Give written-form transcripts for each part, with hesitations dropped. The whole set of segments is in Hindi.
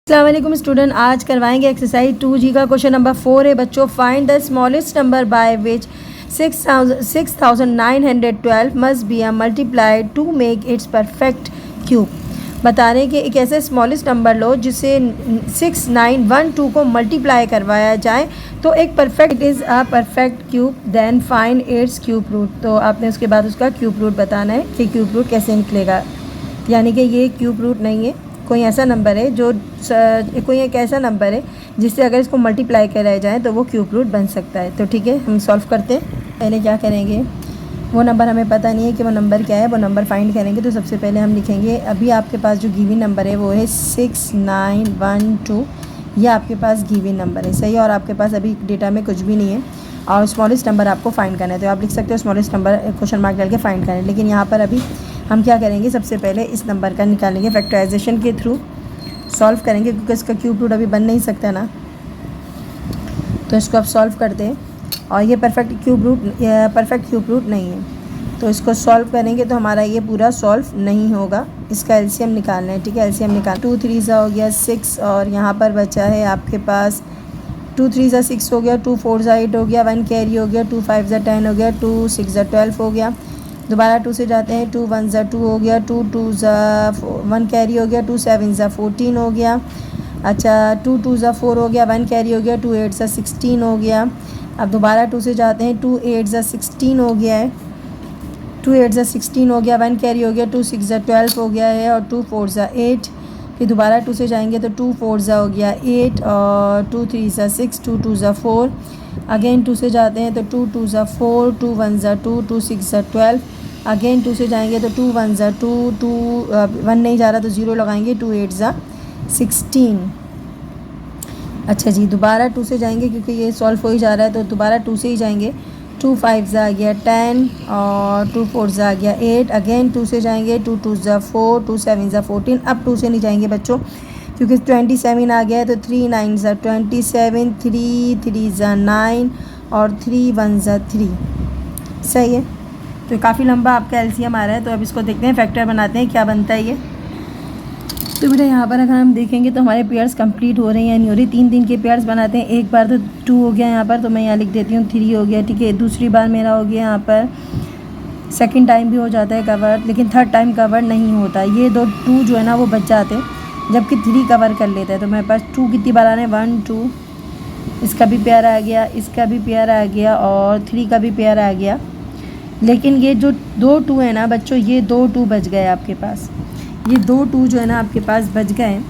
अस्सलाम वालेकुम स्टूडेंट, आज करवाएंगे एक्सरसाइज 2G का क्वेश्चन नंबर 4 है बच्चों। Find the smallest number by which 6912 must be a multiplied to make its perfect cube. बता रहे हैं कि एक ऐसे स्मॉलेस्ट नंबर लो जिसे 6912 को मल्टीप्लाई करवाया जाए तो एक perfect it is a perfect cube, then find its cube root. तो आपने उसके बाद उसका क्यूब रूट बताना है कि क्यूब रूट कैसे निकलेगा। यानी कि ये क्यूब रूट नहीं है, कोई ऐसा नंबर है जो कोई एक ऐसा नंबर है जिससे अगर इसको मल्टीप्लाई कराया जाए तो वो क्यूब रूट बन सकता है। तो ठीक है, हम सॉल्व करते हैं। पहले क्या करेंगे, वो नंबर हमें पता नहीं है कि वो नंबर क्या है, वो नंबर फाइंड करेंगे। तो सबसे पहले हम लिखेंगे, अभी आपके पास जो गिवन नंबर है वो है 6912, ये आपके पास गिवन नंबर है, सही है। और आपके पास अभी डेटा में कुछ भी नहीं है और स्मॉलेस्ट नंबर आपको फाइंड करना है। तो आप लिख सकते हो स्मॉलेस्ट नंबर क्वेश्चन मार्क डाल के फाइंड करें। लेकिन यहाँ पर अभी हम क्या करेंगे, सबसे पहले इस नंबर का निकालेंगे फैक्टराइजेशन के थ्रू सॉल्व करेंगे, क्योंकि इसका क्यूब रूट अभी बन नहीं सकता ना। तो इसको अब सॉल्व करते हैं और ये परफेक्ट क्यूब रूट नहीं है, तो इसको सॉल्व करेंगे तो हमारा ये पूरा सॉल्व नहीं होगा। इसका एलसीएम निकालना है, ठीक है। एलसीएम निकाल 2 3 सा हो गया 6 और यहाँ पर बचा है आपके पास 2 3 सा 6 हो गया, 2 4 सा 8 हो गया, 1 कैरी हो गया, 2 5 सा 10 हो गया, 2 6 सा 12 हो गया। दोबारा 2 से जाते हैं, 2 1 सा 2 हो गया, 2 2 सा 1 कैरी हो गया, 2 7 सा 14 हो गया। अच्छा 2 2 सा 4 हो गया, 1 कैरी हो गया, 2 8 सा 16 हो गया। अब दोबारा 2 से जाते हैं, 2 8 सा 16 हो गया है, 2 8 सा 16 हो गया, 1 कैरी हो गया, 2 6 सा 12 हो गया है और 2 4 सा 8। फिर दोबारा 2 से जाएंगे तो 2 4 सा हो गया 8 और 2 3 सा 6, 2 2 सा 4। अगेन 2 से जाते हैं तो 2 2 सा 4, 2 1 सा 2, 2 6 सा 12। अगेन 2 से जाएंगे तो 2 1 सा 2, 2 1 नहीं जा रहा तो 0 लगाएंगे, 2 8 सा 16। अच्छा जी, दोबारा 2 से जाएंगे क्योंकि ये सॉल्व हो ही जा रहा है, तो दोबारा 2 से ही जाएंगे। 2 5 सा आ गया 10 और 2 4 सा आ गया 8। अगेन 2 से जाएंगे, 2 2 सा 4, 2 7 सा 14। अब 2 से नहीं जाएंगे बच्चों क्योंकि 27 आ गया है, तो 3 9 सा 27, 3 3 सा 9 और 3 1 सा 3, सही है। तो काफ़ी लंबा आपका एलसीएम आ रहा है। तो अब इसको देखते हैं, फैक्टर बनाते हैं क्या बनता है ये। तो बेटा यहाँ पर अगर हम देखेंगे तो हमारे पेयर्स कंप्लीट हो रहे हैं, नहीं हो रही। 3 के पेयर्स बनाते हैं। एक बार तो 2 हो गया यहाँ पर, तो मैं यहाँ लिख देती हूँ 3 हो गया, ठीक है। दूसरी बार मेरा हो गया यहाँ पर, सेकंड टाइम भी हो जाता है कवर, लेकिन थर्ड टाइम कवर नहीं होता। ये 2 जो है ना वो बच जाते हैं, जबकि 3 कवर कर लेता है। तो मेरे पास 2 कितनी बार आने, 1 2, इसका भी पेयर आ गया, इसका भी पेयर आ गया और 3 का भी पेयर आ गया। लेकिन ये जो 2 2 है ना बच्चों, ये 2 2 बच गए आपके पास, ये 2 2 जो है ना आपके पास बच गए।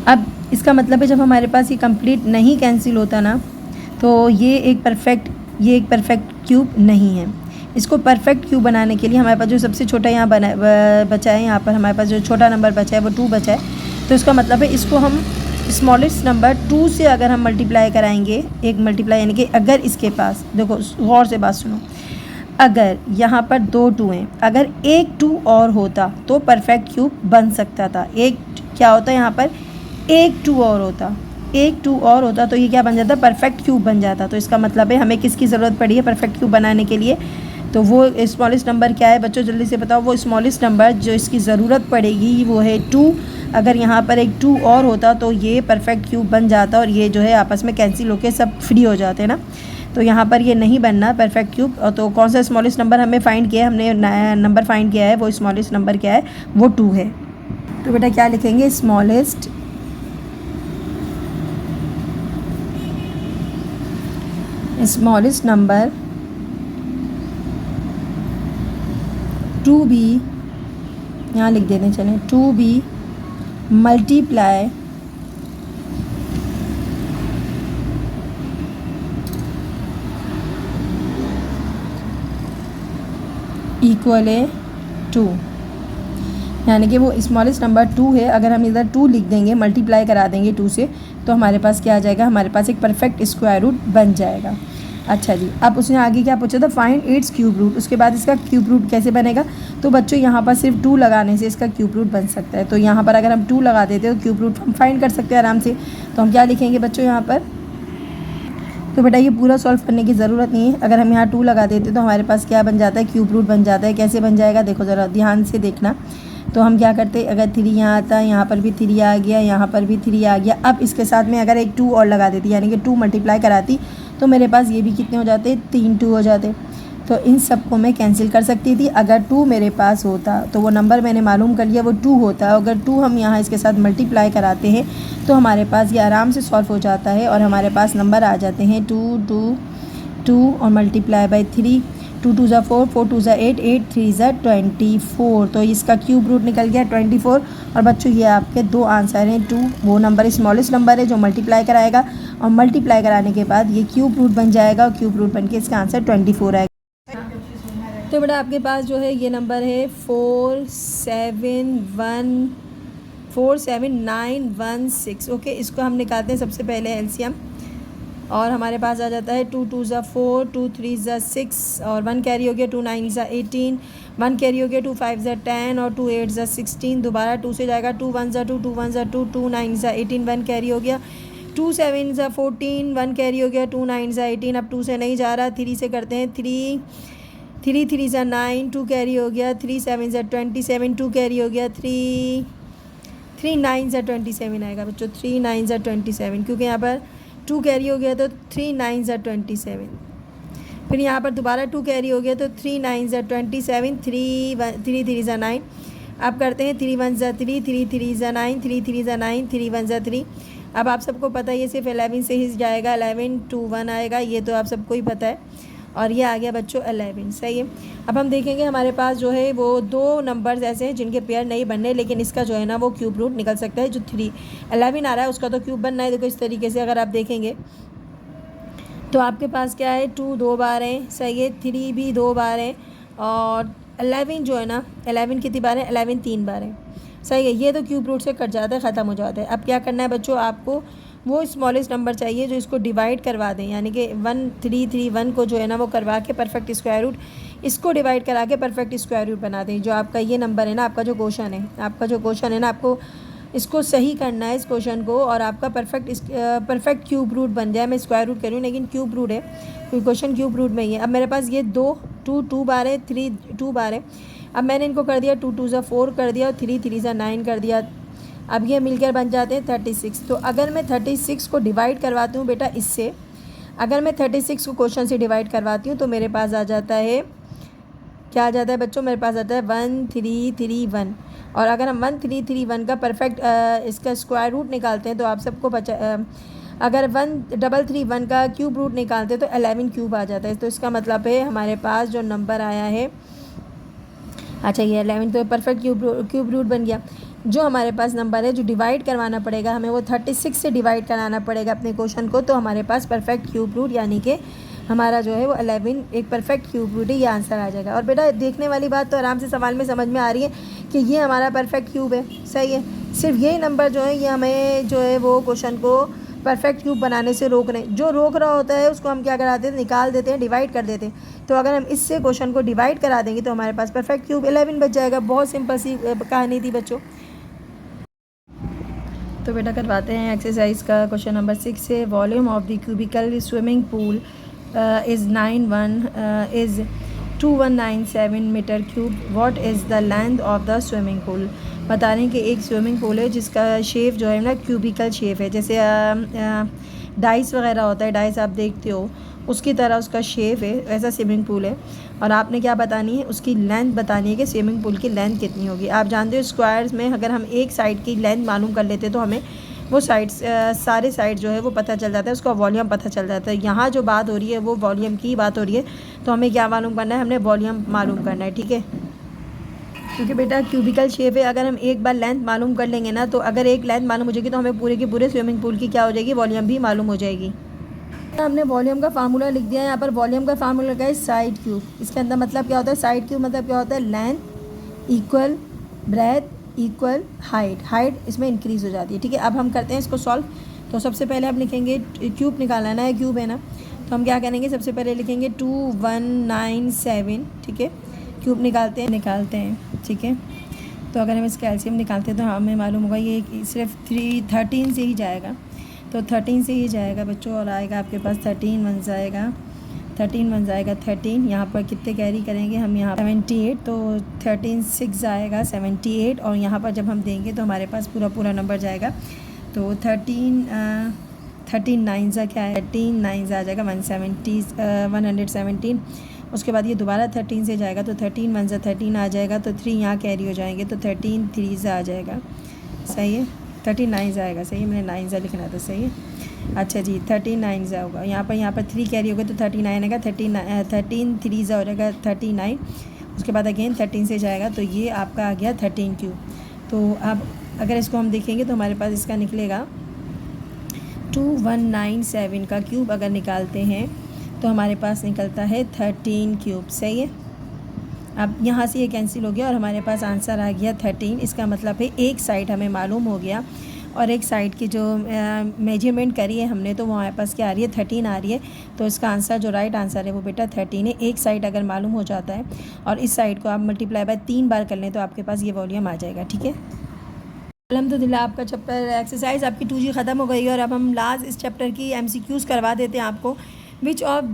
अब इसका मतलब है जब हमारे पास ये कंप्लीट नहीं कैंसिल होता ना, तो ये एक परफेक्ट क्यूब नहीं है। इसको परफेक्ट क्यूब बनाने के लिए हमारे पास जो सबसे छोटा यहाँ बचा है, यहाँ पर हमारे पास जो छोटा नंबर बचा है वो 2 बचा है। तो इसका मतलब है इसको हम स्मॉलेस्ट नंबर 2 से अगर हम मल्टीप्लाई कराएंगे, एक मल्टीप्लाई यानी कि अगर इसके पास, देखो गौर से बात सुनो, अगर यहाँ पर 2 2 हैं, अगर एक 2 और होता तो परफेक्ट क्यूब बन सकता था। एक क्या होता है यहाँ पर, एक 2 और होता, एक 2 और होता तो ये क्या बन जाता, परफेक्ट क्यूब बन जाता। तो इसका मतलब है हमें किसकी ज़रूरत पड़ी है परफेक्ट क्यूब बनाने के लिए। तो वो स्मॉलेस्ट नंबर क्या है बच्चों, जल्दी से बताओ। वो स्मॉलेस्ट नंबर जो इसकी ज़रूरत पड़ेगी वो है 2। अगर यहाँ पर एक 2 और होता तो ये परफेक्ट क्यूब बन जाता और ये जो है आपस में कैंसिल होकर सब फ्री हो जाते हैं ना। तो यहाँ पर ये नहीं बनना परफेक्ट क्यूब। तो कौन सा स्मॉलेस्ट नंबर हमें फाइंड किया है, हमने नंबर फाइंड किया है, वो स्मॉलेस्ट नंबर क्या है, वो 2 है। तो बेटा क्या लिखेंगे, स्मॉलेस्ट नंबर 2 भी यहाँ लिख देते हैं, चलें 2 भी मल्टीप्लाई इक्वल 2, यानी कि वो स्मॉलेस्ट नंबर 2 है। अगर हम इधर 2 लिख देंगे, मल्टीप्लाई करा देंगे 2 से, तो हमारे पास क्या आ जाएगा, हमारे पास एक परफेक्ट स्क्वायर रूट बन जाएगा। अच्छा जी, अब उसने आगे क्या पूछा था, फाइंड इट्स क्यूब रूट। उसके बाद इसका क्यूब रूट कैसे बनेगा, तो बच्चों यहाँ पर सिर्फ 2 लगाने से इसका क्यूब रूट बन सकता है। तो यहाँ पर अगर हम 2 लगा देते हैं तो क्यूब रूट हम फाइंड कर सकते हैं आराम से। तो हम क्या लिखेंगे बच्चों यहाँ पर, तो बेटा ये पूरा सॉल्व करने की ज़रूरत नहीं है। अगर हम यहाँ 2 लगा देते तो हमारे पास क्या बन जाता है, क्यूब रूट बन जाता है। कैसे बन जाएगा, देखो ज़रा ध्यान से देखना। तो हम क्या करते, अगर 3 यहाँ आता, यहाँ पर भी 3 आ गया, यहाँ पर भी 3 आ गया। अब इसके साथ में अगर एक 2 और लगा देती, यानी कि 2 मल्टीप्लाई कराती, तो मेरे पास ये भी कितने हो जाते, 3 2 हो जाते। तो इन सब को मैं कैंसिल कर सकती थी। अगर 2 मेरे पास होता तो वो नंबर मैंने मालूम कर लिया वो 2 होता। अगर 2 हम यहाँ इसके साथ मल्टीप्लाई कराते हैं तो हमारे पास ये आराम से सॉल्व हो जाता है और हमारे पास नंबर आ जाते हैं 2 2 2 और मल्टीप्लाई बाई 3, 2 2 ज़ा 4, 4 2 ज़ा 8, 8 3 ज़ा 24। तो इसका क्यूब रूट निकल गया 24। और बच्चों ये आपके 2 आंसर हैं। 2 वो नंबर स्मॉलेस्ट नंबर है जो मल्टीप्लाई कराएगा, और मल्टीप्लाई कराने के बाद ये क्यूब रूट बन जाएगा, और क्यूब रूट बन के इसका आंसर 24 आएगा। तो बेटा आपके पास जो है ये नंबर है 47916। ओके, इसको हम निकालते हैं सबसे पहले एलसीएम, और हमारे पास आ जाता है 2 2 ज़ा 4, 2 3 ज़ा 6, और 1 कैरी हो गया, 2 9 ज़ा 18, 1 कैरी हो गया, 2 5 ज़ा 10, और 2 8 ज़ा 16। दोबारा 2 से जाएगा, 2 1 ज़ा 2, 2 1 ज़ा 2, 2 9 ज़ा 18, 1 कैरी हो गया, 2 7 ज़ा 14, 1 कैरी हो गया, 2 9 ज़ा 18। अब 2 से नहीं जा रहा, 3 से करते हैं, 3 3 ज़ा 9, 2 कैरी हो गया, 3 7 ज़ा 27, 2 कैरी हो गया, 3 9 ज़ा 27 आएगा बच्चों, 3 9 ज़ा 27, क्योंकि यहाँ पर 2 कैरी हो गया तो 3 9 ज़ा 27। फिर यहाँ पर दोबारा 2 कैरी हो गया तो 3 9 ज़ा 27, 3 3 ज़ा 9। अब करते हैं 3 1 ज़ा 3, 3 3 ज़ा 9, 3 3 ज़ा 9, 3 1 ज़ा 3। अब आप सबको पता है ये सिर्फ 11 से ही जाएगा, 11 2 1 आएगा, ये तो आप सबको ही पता है। और ये आ गया बच्चों 11, सही है। अब हम देखेंगे हमारे पास जो है वो 2 नंबर्स ऐसे हैं जिनके पेयर नहीं बनने, लेकिन इसका जो है ना वो क्यूब रूट निकल सकता है। जो 11 आ रहा है उसका तो क्यूब बनना है। देखो इस तरीके से अगर आप देखेंगे तो आपके पास क्या है, 2 2 बार है, सही है, 3 भी 2 बार है, और 11 जो है ना, 11 कितनी बार है, 11 3 बार है, सही है। ये तो क्यूब रूट से कट जाता है, ख़त्म हो जाता है। अब क्या करना है बच्चों, आपको वो स्मॉलेस्ट नंबर चाहिए जो इसको डिवाइड करवा दें, यानी कि 1 3 3 1 को जो है ना वो करवा के परफेक्ट स्क्वायर रूट, इसको डिवाइड करा के परफेक्ट स्क्वायर रूट बना दें। जो आपका ये नंबर है ना, आपका जो क्वेश्चन है ना, आपको इसको सही करना है इस क्वेश्चन को, और आपका परफेक्ट क्यूब रूट बन जाए। मैं स्क्वायर रूट कर रही हूँ लेकिन क्यूब रूट है, कोई क्वेश्चन क्यूब रूट में ही है। अब मेरे पास ये 2 बार है, 3 2 बार है। अब मैंने इनको कर दिया 2 2 ज़ा 4 कर दिया, और 3 3 ज़ा 9 कर दिया। अब ये मिलकर बन जाते हैं 36। तो अगर मैं 36 को डिवाइड करवाती हूँ बेटा इससे, अगर मैं 36 को क्वेश्चन से डिवाइड करवाती हूँ तो मेरे पास आ जाता है, क्या आ जाता है बच्चों, मेरे पास आता है 1 3 3 1। और अगर हम 1 3 3 1 का परफेक्ट इसका स्क्वायर रूट निकालते हैं तो आप सबको अगर 1 3 3 1 का क्यूब रूट निकालते हैं तो 11 क्यूब आ जाता है। तो इसका मतलब है हमारे पास जो नंबर आया है, अच्छा ये 11 तो परफेक्ट क्यूब रूट बन गया। जो हमारे पास नंबर है जो डिवाइड करवाना पड़ेगा हमें, वो 36 से डिवाइड कराना पड़ेगा अपने क्वेश्चन को, तो हमारे पास परफेक्ट क्यूब रूट यानी कि हमारा जो है वो 11 एक परफेक्ट क्यूब रूट है, ये आंसर आ जाएगा। और बेटा देखने वाली बात तो आराम से सवाल में समझ में आ रही है कि ये हमारा परफेक्ट क्यूब है, सही है। सिर्फ यही नंबर जो है ये हमें जो है वो क्वेश्चन को परफेक्ट क्यूब बनाने से रोक रहे हैं। जो रोक रहा होता है उसको हम क्या कराते हैं, निकाल देते हैं, डिवाइड कर देते हैं। तो अगर हम इससे क्वेश्चन को डिवाइड करा देंगे तो हमारे पास परफेक्ट क्यूब 11 बच जाएगा। बहुत सिंपल सी कहानी थी बच्चों। तो बेटा करवाते हैं एक्सरसाइज का क्वेश्चन नंबर 6 से। Volume of the cubical swimming pool is 2197 metre cube. What is the length of the swimming pool. बता रहे हैं कि एक स्विमिंग पूल है जिसका शेप जो है ना क्यूबिकल शेप है, जैसे डाइस वगैरह होता है, डाइस आप देखते हो उसकी तरह उसका शेप है, वैसा स्विमिंग पूल है। और आपने क्या बतानी है, उसकी लेंथ बतानी है कि स्विमिंग पूल की लेंथ कितनी होगी। आप जानते हो स्क्वायर्स में अगर हम एक साइड की लेंथ मालूम कर लेते तो हमें वो साइड्स सारे साइड जो है वो पता चल जाता है, उसका वॉल्यूम पता चल जाता है। यहाँ जो बात हो रही है वो वॉल्यूम की बात हो रही है, तो हमें क्या मालूम करना है, हमने वॉल्यूम मालूम करना है, ठीक है। क्योंकि बेटा क्यूबिकल शेप है, अगर हम एक बार लेंथ मालूम कर लेंगे ना, तो अगर एक लेंथ मालूम हो जाएगी तो हमें पूरे के पूरे स्विमिंग पूल की क्या हो जाएगी, वॉल्यूम भी मालूम हो जाएगी। हमने वॉल्यूम का फार्मूला लिख दिया है। यहाँ पर वॉल्यूम का फार्मूला क्या है, साइड क्यूब। इसके अंदर मतलब क्या होता है, साइड क्यूब मतलब क्या होता है, length equal breadth equal height, height इसमें इंक्रीज़ हो जाती है, ठीक है। अब हम करते हैं इसको सॉल्व। तो सबसे पहले हम लिखेंगे, क्यूब निकालना है, क्यूब है ना, तो हम क्या करेंगे, सबसे पहले लिखेंगे 2197, ठीक है। क्यूब निकालते हैं, ठीक है। तो अगर हम इसका एलसीएम निकालते हैं तो हमें मालूम होगा ये सिर्फ 13 से ही जाएगा, तो 13 से ही जाएगा बच्चों। और आएगा आपके पास 13 1 आएगा, 13 वन जाएगा 13, यहाँ पर कितने कैरी करेंगे हम, यहाँ 78, तो 13 6 आएगा 78, और यहाँ पर जब हम देंगे तो हमारे पास पूरा नंबर जाएगा। तो 13 9 ज़ा क्या है, 13 9 ज़ा आ जाएगा 117। उसके बाद ये दोबारा 13 से जाएगा तो 13 1 ज़ा 13 आ जाएगा, तो 3 यहाँ कैरी हो जाएंगे, तो 13 3 ज़ा आ जाएगा। सही है, 13 9 ज़ा आएगा। सही है, मैंने 9 ज़ा लिखना था। सही है, अच्छा जी 13 9 ज़ा होगा। यहाँ पर 3 कैरी होगा तो 39 आएगा, 13 3 ज़ा हो जाएगा 39। उसके बाद अगेन 13 से जाएगा, तो ये आपका आ गया 13 क्यूब। तो अब अगर इसको हम देखेंगे तो हमारे पास इसका निकलेगा 2197 का क्यूब अगर निकालते हैं तो हमारे पास निकलता है 13 क्यूब। सही है, अब यहाँ से ये कैंसिल हो गया और हमारे पास आंसर आ गया 13। इसका मतलब है एक साइड हमें मालूम हो गया और एक साइड की जो मेजरमेंट करी है हमने, तो वो हमारे पास क्या आ रही है, 13 आ रही है। तो इसका आंसर जो राइट आंसर है वो बेटा 13 है। एक साइड अगर मालूम हो जाता है और इस साइड को आप मल्टीप्लाई बाय 3 बार कर लें तो आपके पास ये वॉल्यूम आ जाएगा। ठीक है, अल्हम्दुलिल्लाह आपका चैप्टर एक्सरसाइज आपकी 2G ख़त्म हो गई है और अब हम लास्ट इस चैप्टर की MCQs करवा देते हैं आपको। Which of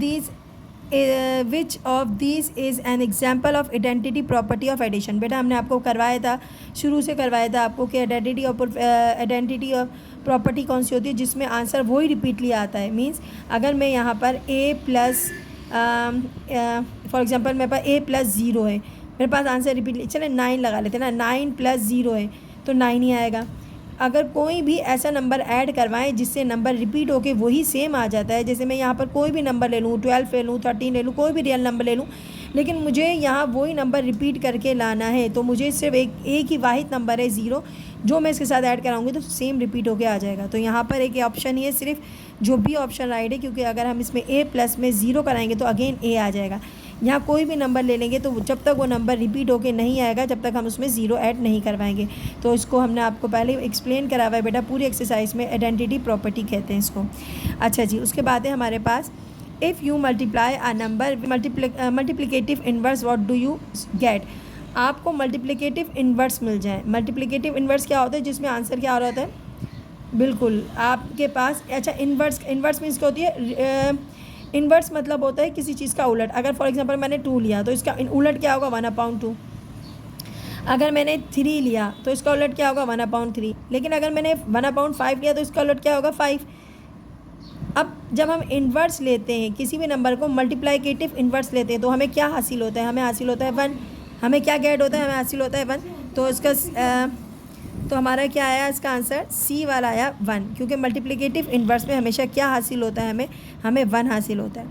these is an example of identity property of addition. बेटा हमने आपको करवाया था, शुरू से करवाया था आपको कि आइडेंटिटी ऑफ प्रॉपर्टी कौन सी होती है जिसमें आंसर वही रिपीटली आता है। मींस अगर मैं यहाँ पर a प्लस फॉर एग्जांपल मेरे पास a प्लस 0 है, मेरे पास आंसर रिपीटली, चले 9 लगा लेते हैं ना, 9 प्लस 0 है तो 9 ही आएगा। अगर कोई भी ऐसा नंबर ऐड करवाएं जिससे नंबर रिपीट होके वही सेम आ जाता है, जैसे मैं यहाँ पर कोई भी नंबर ले लूँ, 12 ले लूँ, 13 ले लूँ, कोई भी रियल नंबर ले लूँ, लेकिन मुझे यहाँ वही नंबर रिपीट करके लाना है, तो मुझे सिर्फ एक ही वाहिद नंबर है 0, जो मैं इसके साथ ऐड कराऊंगी तो सेम रिपीट होके आ जाएगा। तो यहाँ पर एक ऑप्शन ही है सिर्फ, जो भी ऑप्शन राइट है, क्योंकि अगर हम इसमें a प्लस में 0 कराएंगे तो अगेन a आ जाएगा। यहाँ कोई भी नंबर ले लेंगे तो जब तक वो नंबर रिपीट होके नहीं आएगा जब तक हम उसमें 0 ऐड नहीं करवाएंगे। तो इसको हमने आपको पहले एक्सप्लेन करा हुआ है बेटा पूरी एक्सरसाइज में, आइडेंटिटी प्रॉपर्टी कहते हैं इसको। अच्छा जी, उसके बाद है हमारे पास if you multiply a number multiplicative inverse what do you get. आपको मल्टीप्लिकेटिव इन्वर्स मिल जाए। मल्टीप्लिकेटिव इन्वर्स क्या होता है, जिसमें आंसर क्या हो रहा होता है, बिल्कुल आपके पास, अच्छा इन्वर्स मीन्स क्या होती है, इन्वर्स मतलब होता है किसी चीज़ का उलट। अगर फॉर एग्जांपल मैंने 2 लिया तो इसका उलट क्या होगा, 1/2। अगर मैंने 3 लिया तो इसका उलट क्या होगा, 1/3। लेकिन अगर मैंने 1/5 लिया तो इसका उलट क्या होगा, 5। अब जब हम इन्वर्स लेते हैं किसी भी नंबर को, मल्टीप्लिकेटिव इन्वर्स लेते हैं, तो हमें क्या हासिल होता है, हमें हासिल होता है 1। हमें क्या गेट होता है, हमें हासिल होता है 1। तो इसका तो हमारा क्या आया, इसका आंसर सी वाला आया 1, क्योंकि मल्टीप्लिकेटिव इन्वर्स में हमेशा क्या हासिल होता है, हमें 1 हासिल होता है।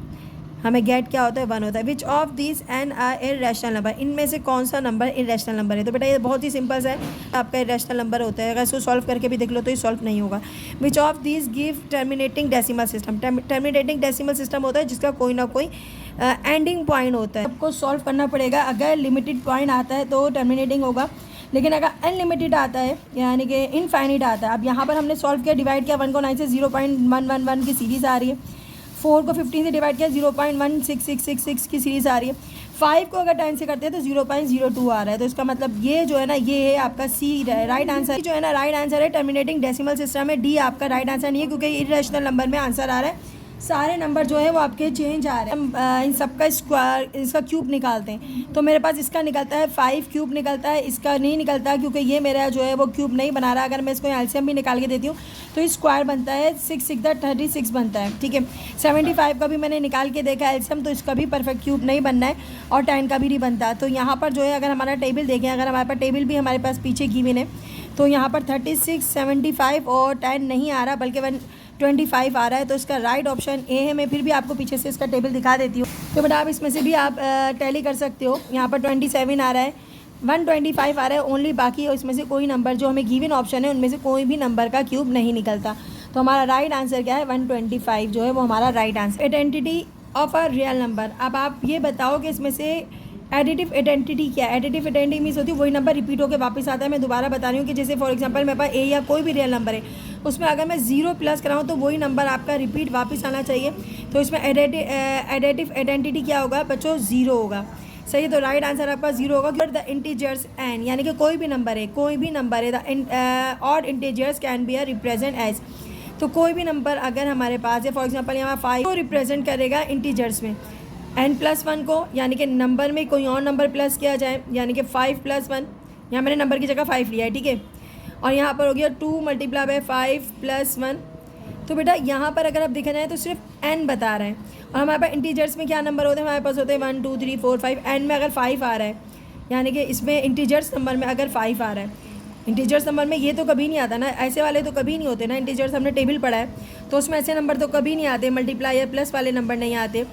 हमें गेट क्या होता है, 1 होता है। Which of this an are irrational number, इनमें से कौन सा नंबर इर्रेशनल नंबर है। तो बेटा ये बहुत ही सिंपल सा है, आपका इर्रेशनल नंबर होता है। अगर इसको सॉल्व करके भी देख लो तो ये सॉल्व नहीं होगा। विच of this give terminating decimal system. Terminating decimal system होता है जिसका कोई ना कोई एंडिंग पॉइंट होता है। आपको सॉल्व करना पड़ेगा। अगर लिमिटेड पॉइंट आता है तो टर्मिनेटिंग होगा, लेकिन अगर अनलिमिटेड आता है यानी कि इनफाइनिट आता है। अब यहाँ पर हमने सॉल्व किया, डिवाइड किया 1 को 9 से, 0.111 की सीरीज़ आ रही है। 4 को 15 से डिवाइड किया, 0.16666 की सीरीज़ आ रही है। 5 को अगर 10 से करते हैं तो 0.02 आ रहा है। तो इसका मतलब ये जो है ना, ये है आपका सी राइट आंसर, जो है ना राइट आंसर है टर्मिनेटिंग डेसिमल सिस्टम में। डी आपका राइट आंसर नहीं है, क्योंकि इर्रेशनल नंबर में आंसर आ रहा है। सारे नंबर जो है वो आपके चेंज आ रहे हैं। हम इन सब का स्क्वायर, इसका क्यूब निकालते हैं, तो मेरे पास इसका निकलता है 5 क्यूब निकलता है, इसका नहीं निकलता क्योंकि ये मेरा जो है वो क्यूब नहीं बना रहा। अगर मैं इसको एलसीएम भी निकाल के देती हूँ तो ये स्क्वायर बनता है 6 6 36 बनता है। ठीक है, 75 का भी मैंने निकाल के देखा एलसीएम, तो इसका भी परफेक्ट क्यूब नहीं बनना है और 10 का भी नहीं बनता। तो यहाँ पर जो है अगर हमारा टेबल देखें, अगर हमारे पास टेबल भी हमारे पास पीछे गिवन है, तो यहाँ पर 36, 75 और 10 नहीं आ रहा बल्कि 125 आ रहा है। तो इसका राइट ऑप्शन ए है। मैं फिर भी आपको पीछे से इसका टेबल दिखा देती हूँ, तो बेटा आप इसमें से भी आप टैली कर सकते हो। यहाँ पर 27 आ रहा है, 125 आ रहा है ओनली, बाकी इसमें से कोई नंबर जो हमें गिवन ऑप्शन है उनमें से कोई भी नंबर का क्यूब नहीं निकलता। तो हमारा राइट आंसर क्या है, 125 जो है वो हमारा right answer. Identity of a real number. अब आप ये बताओ कि इसमें से एडिटिव आइडेंटिटी क्या है। एडिटिव आइडेंटिटी मीन्स होती है वही नंबर रिपीट होकर वापस आता है। मैं दोबारा बता रही हूँ कि जैसे फॉर एग्जांपल मेरे पास ए या कोई भी रियल नंबर है, उसमें अगर मैं 0 प्लस कराऊँ तो वही नंबर आपका रिपीट वापस आना चाहिए। तो इसमें एडिटिव आइडेंटिटी क्या होगा बच्चों, 0 होगा। सही है, तो राइट आंसर आपका 0 होगा। द इंटीजर्स एन, यानी कि कोई भी नंबर है, the odd integers can be represent as. तो कोई भी नंबर अगर हमारे पास है, फॉर एग्जांपल यहाँ 5 को रिप्रेजेंट करेगा इंटीजर्स में, n+1 को यानी कि नंबर में कोई और नंबर प्लस किया जाए, यानी कि 5+1, यहाँ मैंने नंबर की जगह 5 लिया है, ठीक है। और यहाँ पर हो गया 2 मल्टीप्लाई बाय 5+1। तो बेटा यहाँ पर अगर आप देखा जाए तो सिर्फ n बता रहे हैं, और हमारे पास इंटीजर्स में क्या नंबर होते हैं, हमारे पास होते हैं 1 2 3 4 5। n में अगर 5 आ रहा है, यानी कि इसमें इंटीजर्स नंबर में अगर 5 आ रहा है, इंटीजर्स नंबर में ये तो कभी नहीं आता ना, ऐसे वाले तो कभी नहीं होते ना। इंटीजर्स हमने टेबल पढ़ा है तो उसमें ऐसे नंबर तो कभी नहीं आते, मल्टीप्लाई या प्लस वाले नंबर नहीं आते।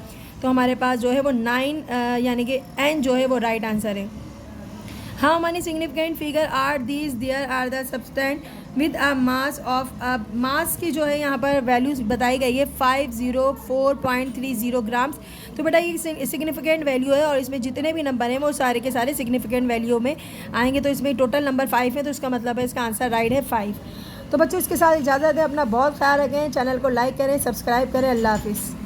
तो हमारे पास जो है वो 9 यानी कि n जो है वो राइट आंसर है। How many significant figure are these, there are the substance with a mass of, mass की जो है यहाँ पर वैल्यूज बताई गई है 504.30 ग्राम्स। तो बेटा ये सिग्निफिकेंट वैल्यू है और इसमें जितने भी नंबर हैं वो सारे के सारे सिग्निफिकेंट वैल्यू में आएंगे। तो इसमें टोटल नंबर 5 है, तो इसका मतलब है इसका आंसर राइट है 5। तो बच्चों इसके साथ इजाज़त है, अपना बहुत ख्याल रखें, चैनल को लाइक करें, सब्सक्राइब करें। अल्लाह हाफिज़।